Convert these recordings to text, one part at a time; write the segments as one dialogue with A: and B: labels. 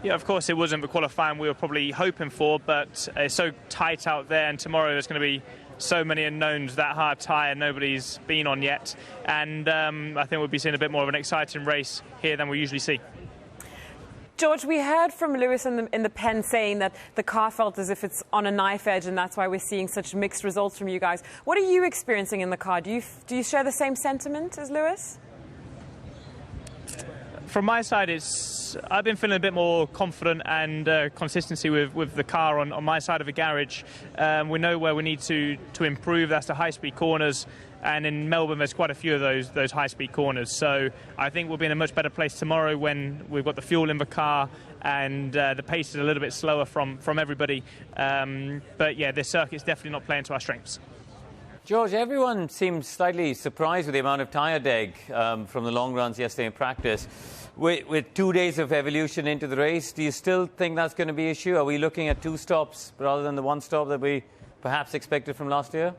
A: Yeah, of course it wasn't the qualifying we were probably hoping for, but it's so tight out there, and tomorrow there's going to be so many unknowns. That hard tyre nobody's been on yet, and I think we'll be seeing a bit more of an exciting race here than we usually see.
B: George, we heard from Lewis in the pen saying that the car felt as if it's on a knife edge, and that's why we're seeing such mixed results from you guys. What are you experiencing in the car? Do you share the same sentiment as Lewis?
A: From my side, I've been feeling a bit more confident and consistency with the car on my side of the garage. We know where we need to improve. That's the high-speed corners, and in Melbourne there's quite a few of those high-speed corners. So I think we'll be in a much better place tomorrow when we've got the fuel in the car and the pace is a little bit slower from everybody. But yeah, this circuit's definitely not playing to our strengths.
C: George, everyone seemed slightly surprised with the amount of tyre deg from the long runs yesterday in practice. With 2 days of evolution into the race, do you still think that's going to be an issue? Are we looking at 2 stops rather than the 1 stop that we perhaps expected from last year?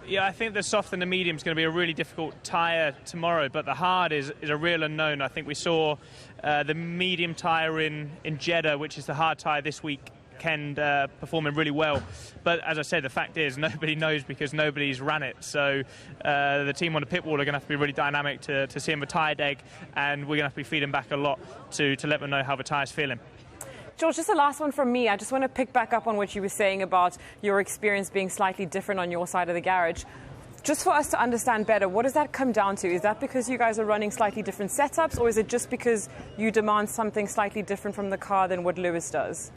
A: Yeah, I think the soft and the medium is going to be a really difficult tyre tomorrow, but the hard is a real unknown. I think we saw the medium tyre in Jeddah, which is the hard tyre this week, performing really well, but as I said, the fact is nobody knows because nobody's ran it. So the team on the pit wall are going to have to be really dynamic to see him with tyre deg, and we're going to have to be feeding back a lot to let them know how the tyre's feeling.
B: George, just the last one from me. I just want to pick back up on what you were saying about your experience being slightly different on your side of the garage. Just for us to understand better, what does that come down to? Is that because you guys are running slightly different setups, or is it just because you demand something slightly different from the car than what Lewis does?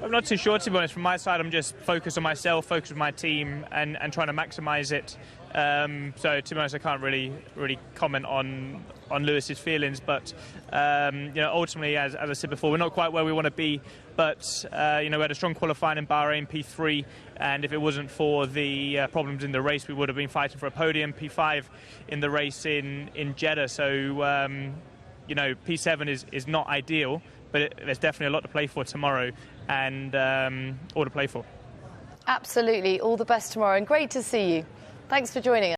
A: I'm not too sure, to be honest. From my side, I'm just focused on myself, focused on my team, and trying to maximise it. So, to be honest, I can't really comment on Lewis's feelings. But ultimately, as I said before, we're not quite where we want to be. But we had a strong qualifying in Bahrain, P3, and if it wasn't for the problems in the race, we would have been fighting for a podium, P5 in the race in Jeddah. So, P7 is not ideal, but there's definitely a lot to play for tomorrow, and all to play for.
D: Absolutely. All the best tomorrow, and great to see you. Thanks for joining us.